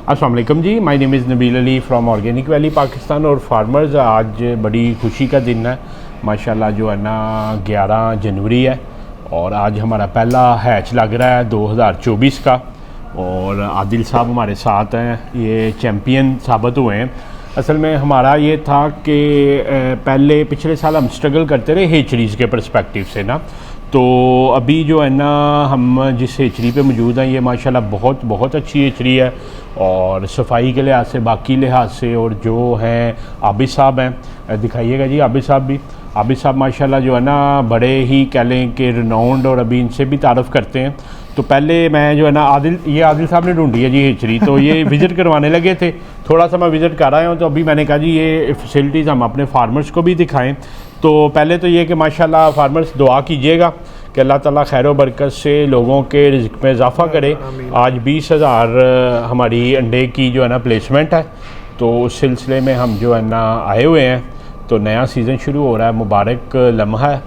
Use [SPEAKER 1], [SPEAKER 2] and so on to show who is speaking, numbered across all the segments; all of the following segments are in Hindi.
[SPEAKER 1] अस्सलाम वालेकुम जी, my name is Nabeel Ali from Organic Valley Pakistan. और फार्मर्स, आज बड़ी खुशी का दिन है माशाल्लाह, जो है ना 11 जनवरी है और आज हमारा पहला हैच लग रहा है 2024 का। और आदिल साहब हमारे साथ हैं, ये चैम्पियन साबित हुए हैं। असल में हमारा ये था कि पहले पिछले साल हम स्ट्रगल करते रहे हेचरीज़ के पर्सपेक्टिव से ना, तो अभी जो है ना हम जिस हेचरी पे मौजूद हैं ये माशाल्लाह बहुत बहुत अच्छी हेचरी है और सफाई के लिहाज से, बाकी लिहाज से। और जो हैं आबिद साहब हैं, दिखाइएगा जी आबिद साहब भी। आबिद साहब माशाल्लाह जो है ना बड़े ही कह लें कि रिनाउंड, और अभी इनसे भी तारफ़ करते हैं। तो पहले मैं जो है ना आदिल साहब ने ढूंढी है जी हेचरी, तो ये विज़िट करवाने लगे थे, थोड़ा सा मैं विज़िट कर आया हूँ। तो अभी मैंने कहा जी ये फैसिलिटीज़ हम अपने फार्मर्स को भी दिखाएं। तो पहले तो ये कि माशाल्लाह फार्मर्स दुआ कीजिएगा कि अल्लाह ताला खैर व बरकत से लोगों के रिज़्क़ में इजाफ़ा करे। आज 20,000 हमारी अंडे की जो है ना प्लेसमेंट है, तो उस सिलसिले में हम जो है ना आए हुए हैं। तो नया सीज़न शुरू हो रहा है, मुबारक लम्हा है।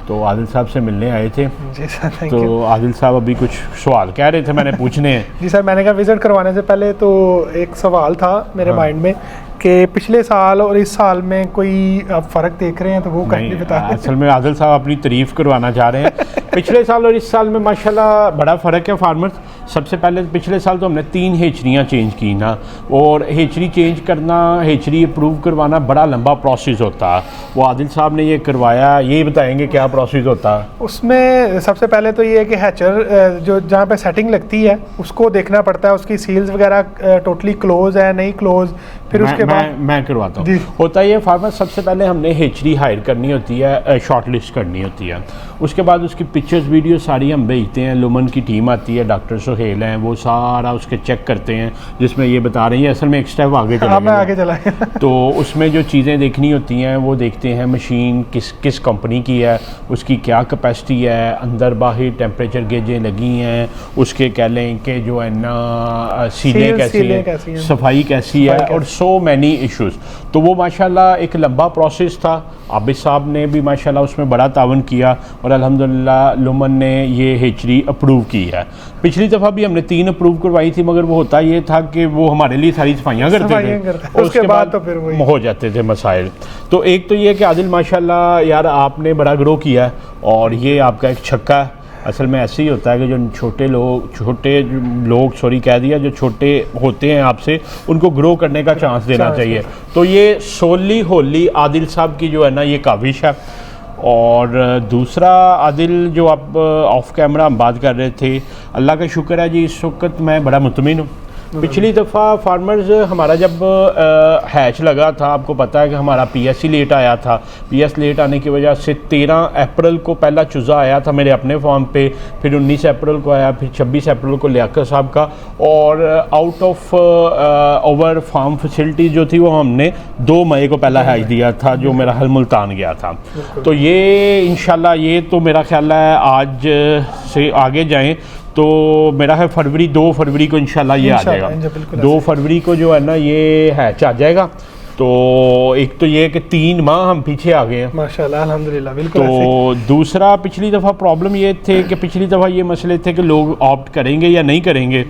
[SPEAKER 1] तो आदिल साहब से मिलने आए थे
[SPEAKER 2] जी सर, थैंक
[SPEAKER 1] तो
[SPEAKER 2] यू।
[SPEAKER 1] आदिल साहब अभी कुछ सवाल कह रहे थे, मैंने पूछने हैं।
[SPEAKER 2] जी सर, मैंने कहा विज़िट करवाने से पहले तो एक सवाल था मेरे माइंड में कि पिछले साल और इस साल में कोई आप फ़र्क देख रहे हैं, तो वो
[SPEAKER 1] नहीं,
[SPEAKER 2] कहीं बता
[SPEAKER 1] असल में आदिल साहब अपनी तारीफ़ करवाना चाह रहे हैं। पिछले साल और इस साल में माशाल्लाह बड़ा फ़र्क है फार्मर्स। सबसे पहले पिछले साल तो हमने 3 हेचरियाँ चेंज की ना, और हेचरी चेंज करना, हेचरी अप्रूव करवाना बड़ा लंबा प्रोसेस होता है। वो आदिल साहब ने ये करवाया, यही बताएंगे क्या प्रोसेस होता है
[SPEAKER 2] उसमें। सबसे पहले तो ये है कि हैचर जो जहाँ पे सेटिंग लगती है उसको देखना पड़ता है, उसकी सील्स वगैरह टोटली क्लोज है नहीं क्लोज। फिर उसके बाद
[SPEAKER 1] मैं करवाता हूँ। होता है ये फार्मर, सबसे पहले हमने हेचरी हायर करनी होती है, शॉर्ट लिस्ट करनी होती है। उसके बाद उसकी पिक्चर्स वीडियो सारी हम भेजते हैं, लुमन की टीम आती है, डॉक्टर सोहेल हैं, वो सारा उसके चेक करते हैं, जिसमें ये बता रही है। असल में एक स्टेप आगे चला तो उसमें जो चीज़ें देखनी होती हैं वो देखते हैं, मशीन किस कंपनी की है, उसकी क्या कैपेसिटी है, अंदर बाहर टेम्परेचर गेजें लगी हैं, उसके कह लें कि जो है ना सीलें कैसी हैं, सफाई कैसी है, और सो मैनी इश्यूज़। तो वो माशाल्लाह एक लंबा प्रोसेस था। आबिद साहब ने भी माशाल्लाह उसमें बड़ा तावन किया और अल्हम्दुलिल्लाह लुमन ने ये हेचरी अप्रूव की है। पिछली दफ़ा भी हमने 3 अप्रूव करवाई थी, मगर वो होता ये था कि वो हमारे लिए सारी सफाइयाँ करते थे और उसके बाद तो फिर हो जाते थे मसाइल। तो एक तो ये कि आदिल माशाल्लाह यार आपने बड़ा ग्रो किया है, और ये आपका एक छक्का है। असल में ऐसे ही होता है कि जो छोटे लोग सॉरी कह दिया, जो छोटे होते हैं आपसे, उनको ग्रो करने का चांस देना चाहिए। तो ये सोली होली आदिल साहब की जो है ना ये काविश है। और दूसरा आदिल, जो आप ऑफ कैमरा हम बात कर रहे थे, अल्लाह का शुक्र है जी इस वक्त मैं बड़ा मुतमिन हूँ। पिछली दफ़ा फार्मर्स हमारा जब हैच लगा था, आपको पता है कि हमारा पीएस ही लेट आया था। पीएस लेट आने की वजह से 13 अप्रैल को पहला चूज़ा आया था मेरे अपने फार्म पे, फिर 19 अप्रैल को आया, फिर 26 अप्रैल को लियाकत साहब का। और out of over farm facility जो थी वो हमने 2 मई को पहला हैच दिया था, जो मेरा हल मुल्तान गया था। तो ये इंशाल्लाह, ये तो मेरा ख्याल है आज से आगे जाएँ तो मेरा है 2 फरवरी को इंशाल्लाह ये आ जाएगा। 2 फरवरी को जो है ना ये हैच आ जाएगा। तो एक तो ये कि 3 माह हम पीछे आ गए हैं
[SPEAKER 2] माशाल्लाह, अल्हम्दुलिल्लाह, बिल्कुल।
[SPEAKER 1] तो दूसरा, पिछली दफ़ा प्रॉब्लम ये थे कि पिछली दफ़ा ये मसले थे कि लोग ऑप्ट करेंगे या नहीं करेंगे।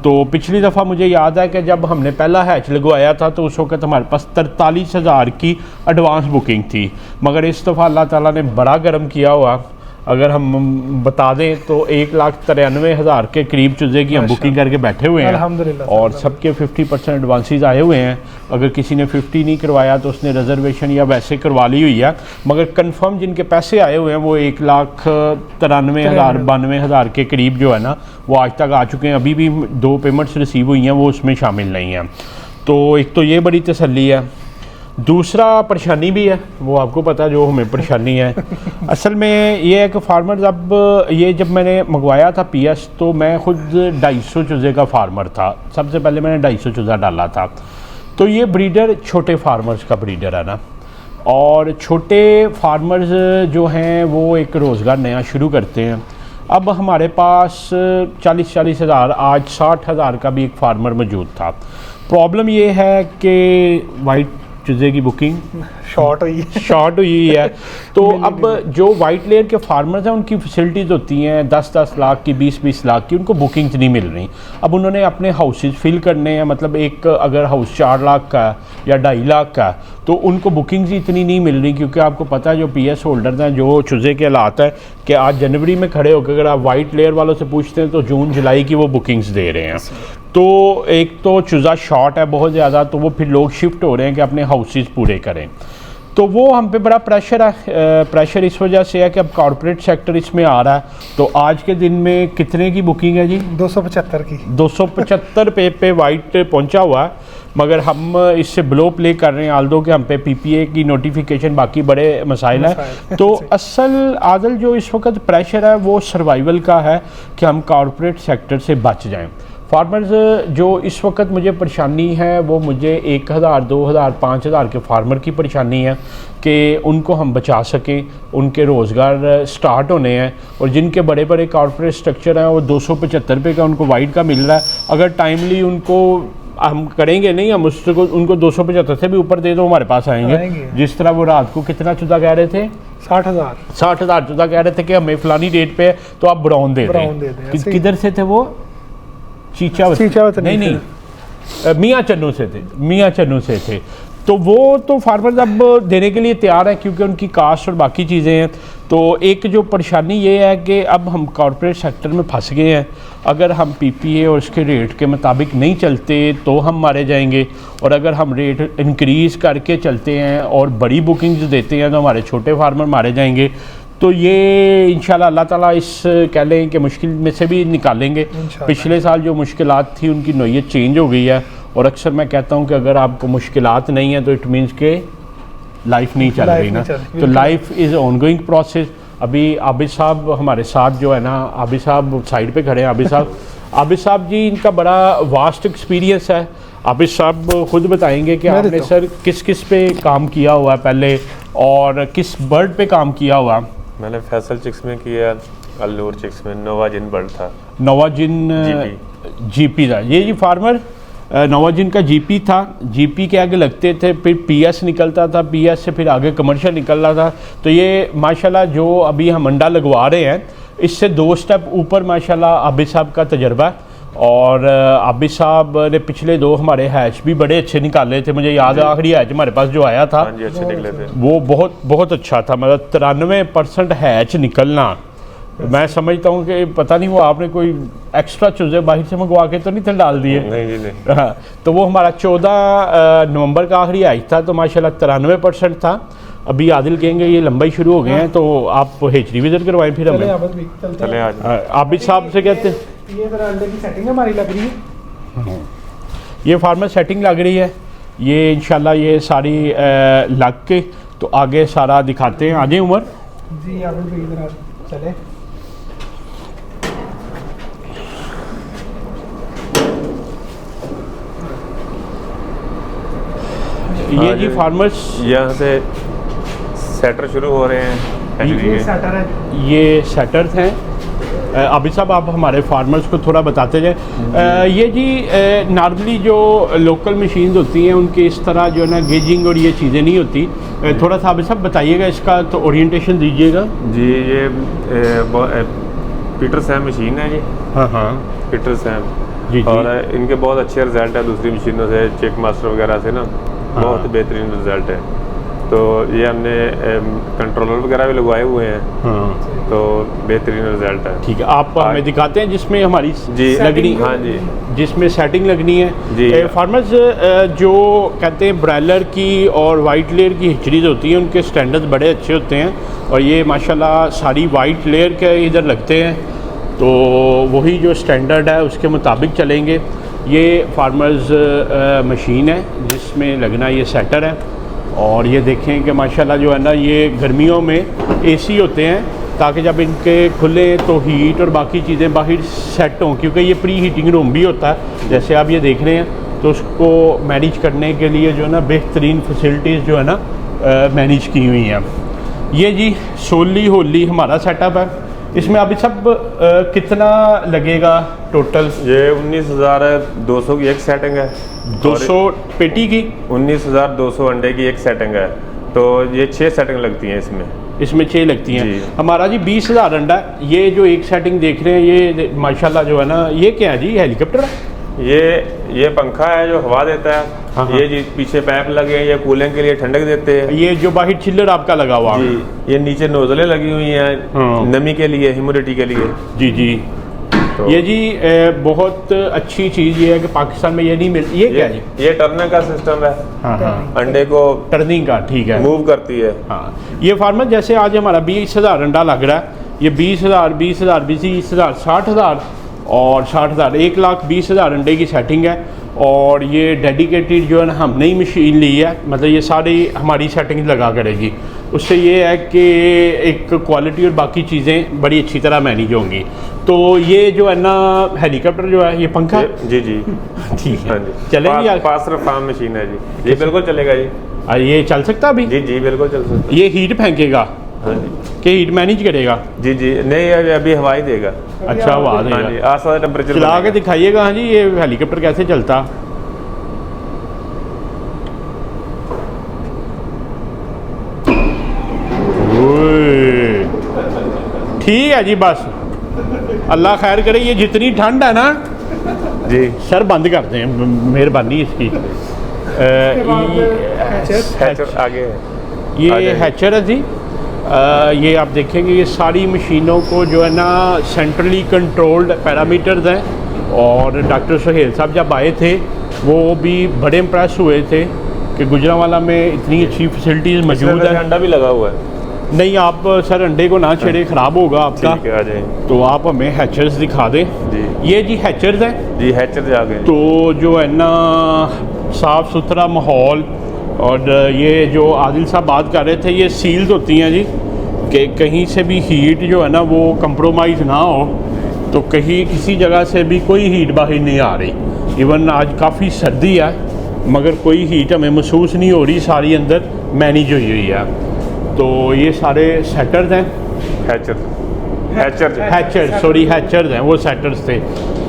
[SPEAKER 1] तो पिछली दफ़ा मुझे याद है कि जब हमने पहला हैच लगवाया था तो उस वक्त हमारे पास 43,000 की एडवांस बुकिंग थी, मगर इस दफ़ा अल्लाह ताला ने बड़ा गर्म किया हुआ। अगर हम बता दें तो 1,93,000 के करीब चूज़े की हम बुकिंग करके बैठे हुए हैं, और सबके 50% एडवांसेस आए हुए हैं। अगर किसी ने 50 नहीं करवाया तो उसने रिजर्वेशन या वैसे करवा ली हुई है, मगर कंफर्म जिनके पैसे आए हुए हैं वो 1,93,000 92,000 के करीब जो है ना वो आज तक आ चुके हैं। अभी भी 2 पेमेंट्स रिसीव हुई हैं, वो उसमें शामिल नहीं हैं। तो एक तो ये बड़ी तसल्ली है। दूसरा परेशानी भी है, वो आपको पता है जो हमें परेशानी है। असल में ये है कि फार्मर्स, अब ये जब मैंने मंगवाया था पीएस, तो मैं खुद 250 चूज़े का फार्मर था। सबसे पहले मैंने 250 चूज़ा डाला था। तो ये ब्रीडर छोटे फार्मर्स का ब्रीडर है ना, और छोटे फार्मर्स जो हैं वो एक रोज़गार नया शुरू करते हैं। अब हमारे पास 40 हज़ार, आज 60,000 का भी एक फार्मर मौजूद था। प्रॉब्लम ये है कि वाइट चूज़े की बुकिंग
[SPEAKER 2] शॉर्ट हुई
[SPEAKER 1] शॉर्ट हुई है। तो अब जो वाइट लेयर के फार्मर्स हैं उनकी फैसिलिटीज़ होती हैं 10-10 लाख की, 20-20 लाख की, उनको बुकिंग्स नहीं मिल रही। अब उन्होंने अपने हाउसेज फिल करने हैं, मतलब एक अगर हाउस 4 लाख का या 2.5 लाख का, तो उनको बुकिंग्स ही इतनी नहीं मिल रही, क्योंकि आपको पता है जो PS होल्डर्स हैं, जो चुजे के हालात है कि आज जनवरी में खड़े होकर अगर आप वाइट लेयर वालों से पूछते हैं तो जून जुलाई की वो बुकिंग्स दे रहे हैं। तो एक तो चुजा शॉर्ट है बहुत ज़्यादा, तो वो फिर लोग शिफ्ट हो रहे हैं कि अपने हाउसेज पूरे करें। तो वो हम पे बड़ा प्रेशर है। प्रेशर इस वजह से है कि अब कॉर्पोरेट सेक्टर इसमें आ रहा है। तो आज के दिन में कितने की बुकिंग है जी?
[SPEAKER 2] 275 की।
[SPEAKER 1] 275 पे वाइट पहुंचा हुआ है, मगर हम इससे ब्लो प्ले कर रहे हैं आल्दो कि हम पे PPA की नोटिफिकेशन, बाकी बड़े मसाइल हैं। तो असल आदल जो इस वक्त प्रेशर है वो सर्वाइवल का है कि हम कॉर्पोरेट सेक्टर से बच जाएं। फार्मर्स जो इस वक्त मुझे परेशानी है वो मुझे 1000, 2000, 5000 के फार्मर की परेशानी है कि उनको हम बचा सकें, उनके रोज़गार स्टार्ट होने हैं। और जिनके बड़े बड़े कॉर्पोरेट स्ट्रक्चर हैं वो 275 पे का उनको वाइट का मिल रहा है। अगर टाइमली उनको हम करेंगे नहीं, हम उसको उनको 275 से भी ऊपर दे दो हमारे पास आएंगे। जिस तरह वो रात को कितना चुदा कह रहे थे, 60,000 चुदा कह रहे थे कि हमें फलानी डेट पे, तो आप ब्राउन दे दें। किधर से थे वो? चीचावत नहीं, मियाँ चन्नू से थे। तो वो तो फार्मर्स अब देने के लिए तैयार है क्योंकि उनकी कास्ट और बाकी चीज़ें हैं। तो एक जो परेशानी ये है कि अब हम कॉर्पोरेट सेक्टर में फंस गए हैं। अगर हम PPA और उसके रेट के मुताबिक नहीं चलते तो हम मारे जाएंगे, और अगर हम रेट इंक्रीज़ करके चलते हैं और बड़ी बुकिंग्स देते हैं तो हमारे छोटे फार्मर मारे जाएंगे। तो ये इंशाल्लाह अल्लाह ताला इस कह लें कि मुश्किल में से भी निकालेंगे। पिछले साल जो मुश्किलात थी उनकी नोयत चेंज हो गई है, और अक्सर मैं कहता हूँ कि अगर आपको मुश्किलात नहीं है तो इट मीन्स के लाइफ नहीं चल रही ना। तो लाइफ इज़ ऑनगोइंग प्रोसेस। अभी आबिद साहब हमारे साथ जो है ना, आबिद साहब साइड पे खड़े हैं। आबिद साहब जी, इनका बड़ा वास्ट एक्सपीरियंस है। आबिद साहब खुद बताएंगे कि आपने सर किस किस पे काम किया हुआ है पहले, और किस बर्ड पे काम किया हुआ?
[SPEAKER 3] मैंने फैसल चिक्स में किया, अल्लूर चिक्स में नोवाजिन बर्ड था।
[SPEAKER 1] नोवाजिन GP था ये जी फार्मर। नोवाजिन का GP था, GP के आगे लगते थे, फिर PS निकलता था, PS से फिर आगे कमर्शियल निकल रहा था। तो ये माशाल्लाह जो अभी हम अंडा लगवा रहे हैं, इससे 2 स्टेप ऊपर माशाल्लाह आबिद साहब का तजर्बा। और आबिद साहब ने पिछले 2 हमारे हैच भी बड़े अच्छे निकाले थे। मुझे याद है आखिरी हैच हमारे पास जो आया था,
[SPEAKER 3] अच्छे निकले थे।
[SPEAKER 1] वो बहुत अच्छा था। मतलब 93% हैच निकलना, मैं समझता हूँ कि पता नहीं वो आपने कोई एक्स्ट्रा चूजे बाहर से मंगवा के तो नहीं थे डाल दिए?
[SPEAKER 3] नहीं।
[SPEAKER 1] हाँ, तो वो हमारा 14 नवंबर का आखिरी हैच था, तो माशाल्लाह 93% था। अभी आदिल कहेंगे ये लंबाई शुरू हो गए हैं, तो आप हेचरी विजिट करवाएं फिर हमें।
[SPEAKER 3] चले
[SPEAKER 1] आबिद साहब से कहते हैं
[SPEAKER 2] ये जरा अंडे की सेटिंग हमारी लग रही है।
[SPEAKER 1] ये फार्मर सेटिंग लग रही है, ये इंशाल्लाह ये सारी लग के तो आगे सारा दिखाते हैं। आगे उमर
[SPEAKER 2] जी आप इधर चले।
[SPEAKER 1] ये जी फार्मर्स
[SPEAKER 3] यहाँ से सेटर शुरू हो रहे हैं।
[SPEAKER 2] ये सेटर है,
[SPEAKER 1] ये सेटर्स हैं। आबिद साहब आप हमारे फार्मर्स को थोड़ा बताते जाए। ये जी नॉर्मली जो लोकल मशीन्स होती हैं उनकी इस तरह जो है ना गेजिंग और ये चीज़ें नहीं होती। थोड़ा सा आबिद साहब बताइएगा इसका, तो ओरिएंटेशन दीजिएगा
[SPEAKER 3] जी। ये पीटर सैम मशीन है जी।
[SPEAKER 1] हाँ
[SPEAKER 3] पीटर सैम
[SPEAKER 1] जी।
[SPEAKER 3] और इनके बहुत अच्छे रिजल्ट है दूसरी मशीनों से, चेक मास्टर वगैरह से ना बहुत बेहतरीन रिजल्ट है। तो ये हमने कंट्रोलर वगैरह भी लगवाए हुए हैं।
[SPEAKER 1] हाँ,
[SPEAKER 3] तो बेहतरीन रिजल्ट है।
[SPEAKER 1] ठीक है, आप हमें दिखाते हैं जिसमें हमारी
[SPEAKER 3] जी
[SPEAKER 1] लगनी।
[SPEAKER 3] हाँ जी,
[SPEAKER 1] जिसमें सेटिंग लगनी है
[SPEAKER 3] जी।
[SPEAKER 1] फार्मर्स जो कहते हैं ब्रायलर की और वाइट लेयर की हिचड़ीज होती हैं, उनके स्टैंडर्ड्स बड़े अच्छे होते हैं, और ये माशाल्लाह सारी वाइट लेयर के इधर लगते हैं। तो वही जो स्टैंडर्ड है उसके मुताबिक चलेंगे। ये फार्मर्स मशीन है जिसमें लगना ये सेटर है, और ये देखें कि माशाल्लाह जो है ना ये गर्मियों में AC होते हैं ताकि जब इनके खुले तो हीट और बाकी चीज़ें बाहर सेट हों, क्योंकि ये प्री हीटिंग रूम भी होता है जैसे आप ये देख रहे हैं। तो उसको मैनेज करने के लिए जो है ना बेहतरीन फैसिलिटीज़ जो है ना मैनेज की हुई हैं। ये जी सोली होली हमारा सेटअप है। इसमें अभी सब कितना लगेगा टोटल?
[SPEAKER 3] ये 19,200 की एक सेटिंग है।
[SPEAKER 1] 200 पेटी की
[SPEAKER 3] 19,200 अंडे की एक सेटिंग है। तो ये 6 सेटिंग लगती हैं इसमें।
[SPEAKER 1] इसमें 6 लगती हैं।
[SPEAKER 3] जी।
[SPEAKER 1] हमारा जी 20,000 अंडा। ये जो एक सेटिंग देख रहे हैं ये माशाल्लाह जो है ना, ये क्या है जी, हेलीकॉप्टर है?
[SPEAKER 3] ये पंखा है जो हवा देता है।
[SPEAKER 1] हाँ, हाँ।
[SPEAKER 3] ये जी पीछे पाइप लगे हैं, ये कूलिंग के लिए ठंडक देते हैं।
[SPEAKER 1] ये जो बाहर चिल्लर आपका लगा हुआ है?
[SPEAKER 3] जी, ये नीचे नोजलें लगी हुई हैं
[SPEAKER 1] हाँ।
[SPEAKER 3] नमी के लिए, ह्यूमिडिटी के लिए।
[SPEAKER 1] जी जी।
[SPEAKER 3] तो
[SPEAKER 1] ये जी बहुत अच्छी चीज़ ये है कि पाकिस्तान में ये नहीं मिलती। ये क्या है जी?
[SPEAKER 3] ये टर्नर का सिस्टम है।
[SPEAKER 1] हाँ हाँ,
[SPEAKER 3] अंडे को
[SPEAKER 1] टर्निंग का, ठीक है।
[SPEAKER 3] मूव करती है।
[SPEAKER 1] हाँ, ये फार्मर जैसे आज हमारा 20,000 अंडा लग रहा है, ये 20,000 20,000 20,000 60,000 और 60,000 1,20,000 अंडे की सेटिंग है। और ये डेडिकेटेड जो है ना हम नई मशीन ली है, मतलब ये सारी हमारी सेटिंग लगा करेगी। उससे ये है कि एक क्वालिटी और बाकी चीज़ें बड़ी अच्छी तरह मैनेज होंगी। तो ये जो है ना हेलीकॉप्टर जो है, ये पंखा
[SPEAKER 3] जी जी
[SPEAKER 1] ठीक है।
[SPEAKER 3] हाँ जी,
[SPEAKER 1] चलेगी
[SPEAKER 3] पास फार्म मशीन है जी। ये बिल्कुल चलेगा जी।
[SPEAKER 1] ये चल सकता अभी?
[SPEAKER 3] जी जी बिल्कुल चल सकता।
[SPEAKER 1] ये हीट फेंकेगा?
[SPEAKER 3] हाँ जी।
[SPEAKER 1] कि हीट मैनेज करेगा?
[SPEAKER 3] जी जी, नहीं अभी हवा ही देगा।
[SPEAKER 1] अच्छा, हवा
[SPEAKER 3] हाँ जी,
[SPEAKER 1] देगा।
[SPEAKER 3] आसपास टेम्परेचर
[SPEAKER 1] चला के दिखाइएगा। हाँ जी, ये हेलीकॉप्टर कैसे चलता? ठीक है जी, बस अल्लाह खैर करे। ये जितनी ठंड है ना
[SPEAKER 3] जी,
[SPEAKER 1] सर बंद कर दें, मेहरबानी इसकी।
[SPEAKER 3] हैचर आगे है।
[SPEAKER 1] ये हैचर है जी। ये आप देखेंगे ये सारी मशीनों को जो है ना सेंट्रली कंट्रोल्ड पैरामीटर्स हैं। और डॉक्टर सुहेल साहब जब आए थे वो भी बड़े इम्प्रेस हुए थे कि गुजरांवाला में इतनी अच्छी फैसिलिटीज़ मौजूद है।
[SPEAKER 3] अंडा भी लगा हुआ है।
[SPEAKER 1] नहीं, आप सर अंडे को ना छेड़े, ख़राब होगा आपका।
[SPEAKER 3] ठीक है, आ जाए।
[SPEAKER 1] तो आप हमें हैचर्स दिखा दें
[SPEAKER 3] जी।
[SPEAKER 1] ये जी हैचर्स हैं
[SPEAKER 3] जी, हैचर आ गए।
[SPEAKER 1] तो जो है ना साफ़ सुथरा माहौल। और ये जो आदिल साहब बात कर रहे थे, ये सील्ड होती हैं जी कि कहीं से भी हीट जो है ना वो कंप्रोमाइज़ ना हो। तो कहीं किसी जगह से भी कोई हीट बाहर नहीं आ रही। इवन आज काफ़ी सर्दी है मगर कोई हीट हमें महसूस नहीं हो रही, सारी अंदर मैनेज हुई हुई है। तो ये सारे सेटर्स हैं। हैचर सॉरी हैचर्स हैं, वो सेटर्स थे।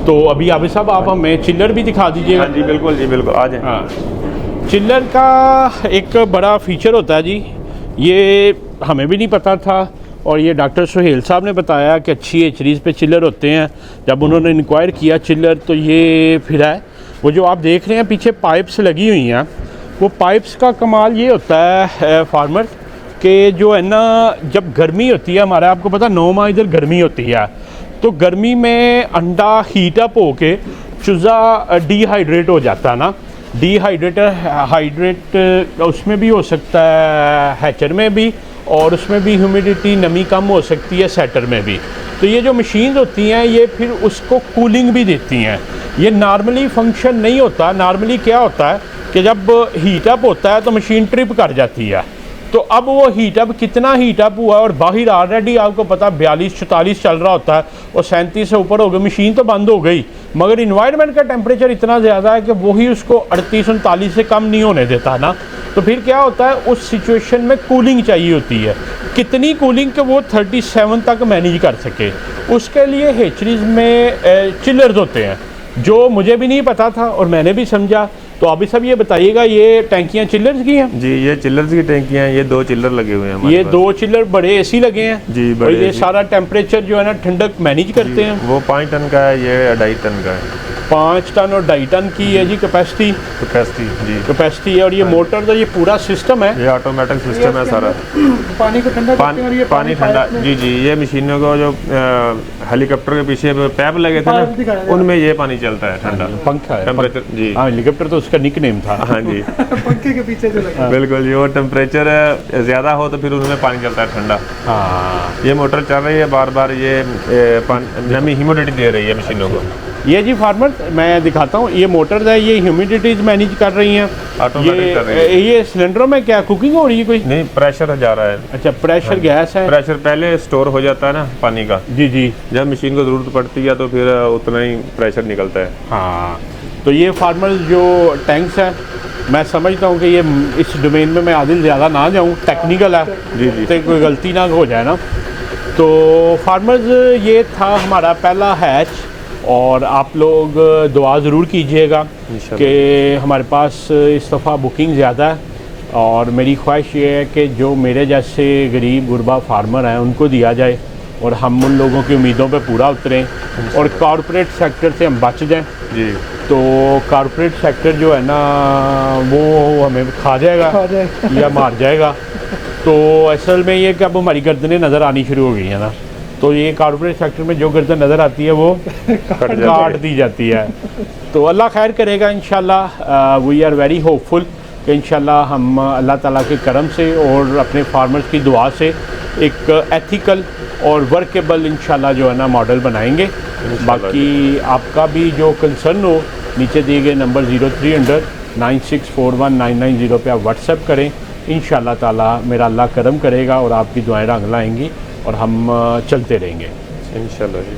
[SPEAKER 1] तो अभी आबिद साहब आप हमें चिल्लर भी दिखा दीजिएगा।
[SPEAKER 3] हाँ जी बिल्कुल आ जाए।
[SPEAKER 1] हाँ, चिल्लर का एक बड़ा फीचर होता है जी, ये हमें भी नहीं पता था और ये डॉक्टर सुहेल साहब ने बताया कि अच्छी एचरीज पे चिल्लर होते हैं। जब उन्होंने इंक्वायर किया चिल्लर तो ये फिर है। वो जो आप देख रहे हैं पीछे पाइप्स लगी हुई हैं, वो पाइप्स का कमाल ये होता है फार्मर कि जो है ना जब गर्मी होती है हमारा, आपको पता 9 माह इधर गर्मी होती है, तो गर्मी में अंडा हीट अप होके चूज़ा डिहाइड्रेट हो जाता है ना। हाइड्रेट उसमें भी हो सकता है, हैचर में भी, और उसमें भी ह्यूमिडिटी नमी कम हो सकती है सेटर में भी। तो ये जो मशीन होती हैं ये फिर उसको कूलिंग भी देती हैं। ये नॉर्मली फंक्शन नहीं होता। नॉर्मली क्या होता है कि जब हीट अप होता है तो मशीन ट्रिप कर जाती है। तो अब वो हीट अप कितना हीट अप हुआ और बाहर ऑलरेडी आपको पता 42-44 चल रहा होता है और 37 से ऊपर हो गई, मशीन तो बंद हो गई मगर इन्वायरमेंट का टेम्परेचर इतना ज़्यादा है कि वही उसको 38-39 से कम नहीं होने देता ना। तो फिर क्या होता है उस सिचुएशन में कूलिंग चाहिए होती है। कितनी कूलिंग कि वो 37 तक मैनेज कर सके, उसके लिए हेचरीज में चिल्लर्स होते हैं जो मुझे भी नहीं पता था और मैंने भी समझा। तो अभी सब ये बताइएगा, ये टैंकियाँ चिल्लर्स की हैं?
[SPEAKER 3] जी, ये चिल्लर्स की टैंकियाँ हैं। ये 2 चिल्लर लगे हुए हैं।
[SPEAKER 1] ये 2 चिल्लर बड़े एसी लगे हैं
[SPEAKER 3] जी,
[SPEAKER 1] और
[SPEAKER 3] बड़े
[SPEAKER 1] ये सारा टेम्परेचर जो है ना ठंडक मैनेज करते हैं।
[SPEAKER 3] वो 5 टन का है, ये 2.5 टन का है।
[SPEAKER 1] 5 टन और 2.5 टन की है जी कैपेसिटी
[SPEAKER 3] जी
[SPEAKER 1] कैपेसिटी है। और ये मोटर का ये पूरा सिस्टम है,
[SPEAKER 3] ये ऑटोमेटिक सिस्टम है सारा।
[SPEAKER 2] पानी को ठंडा करते हैं और ये
[SPEAKER 3] पानी ठंडा। जी जी, ये मशीनों को जो हेलीकॉप्टर के पीछे पैप लगे थे ना, उनमें ये पानी चलता है ठंडा।
[SPEAKER 1] पंखा है
[SPEAKER 3] टेम्परेचर जी।
[SPEAKER 1] हाँ, हेलीकॉप्टर तो उसका निक नेम था।
[SPEAKER 3] हाँ जी
[SPEAKER 2] पंखे के पीछे जो लगा।
[SPEAKER 3] बिल्कुल जी, वो टेम्परेचर ज़्यादा हो तो फिर उनमें पानी चलता है ठंडा।
[SPEAKER 1] हाँ,
[SPEAKER 3] ये मोटर चल रही है, बार बार ये नमी ह्यूमिडिटी दे रही है मशीनों को।
[SPEAKER 1] ये जी फार्मर मैं दिखाता हूँ, ये मोटर्स है, ये ह्यूमिडिटीज मैनेज कर रही हैं।
[SPEAKER 3] ऑटोमेटिक कर रही है।
[SPEAKER 1] ये सिलेंडरों में क्या कुकिंग हो रही है कोई?
[SPEAKER 3] नहीं, प्रेशर जा रहा है।
[SPEAKER 1] अच्छा, प्रेशर गैस है।
[SPEAKER 3] प्रेशर पहले स्टोर हो जाता है ना पानी का।
[SPEAKER 1] जी जी।
[SPEAKER 3] जब मशीन को ज़रूरत पड़ती है तो फिर उतना ही प्रेशर निकलता है।
[SPEAKER 1] हाँ, तो ये फार्मर्स जो टैंक्स हैं, मैं समझता हूँ कि ये इस डोमेन में मैं आदिल ज़्यादा ना जाऊँ, टेक्निकल है
[SPEAKER 3] जी जी।
[SPEAKER 1] तो कोई गलती ना हो जाए ना। तो फार्मर्स ये था हमारा पहला हैच। और आप लोग दुआ ज़रूर कीजिएगा कि हमारे पास इस दफ़ा बुकिंग ज़्यादा है और मेरी ख्वाहिश ये है कि जो मेरे जैसे गरीब गुरबा फार्मर हैं उनको दिया जाए और हम उन लोगों की उम्मीदों पे पूरा उतरें और कॉरपोरेट सेक्टर से हम बच जाएं।
[SPEAKER 3] जी।
[SPEAKER 1] तो कॉरपोरेट सेक्टर जो है ना वो हमें खा जाएगा या मार जाएगा। तो असल में ये कि अब हमारी गर्दनें नज़र आनी शुरू हो गई हैं ना, तो ये कॉरपोरेट सेक्टर में जो गर्दन नज़र आती है वो काट दी जाती है। तो अल्लाह खैर करेगा इंशाल्लाह। वी आर वेरी होपफुल कि इंशाल्लाह हम अल्लाह ताला के करम से और अपने फार्मर्स की दुआ से एक एथिकल और वर्केबल इंशाल्लाह जो है ना मॉडल बनाएंगे। बाकी आपका भी जो कंसर्न हो नीचे दिए गए नंबर 0300 96419990 पे आप व्हाट्सएप करें। इंशाल्लाह ताला मेरा अल्लाह करम करेगा और आपकी दुआएं रंग लाएंगी और हम चलते रहेंगे
[SPEAKER 3] इंशाल्लाह जी।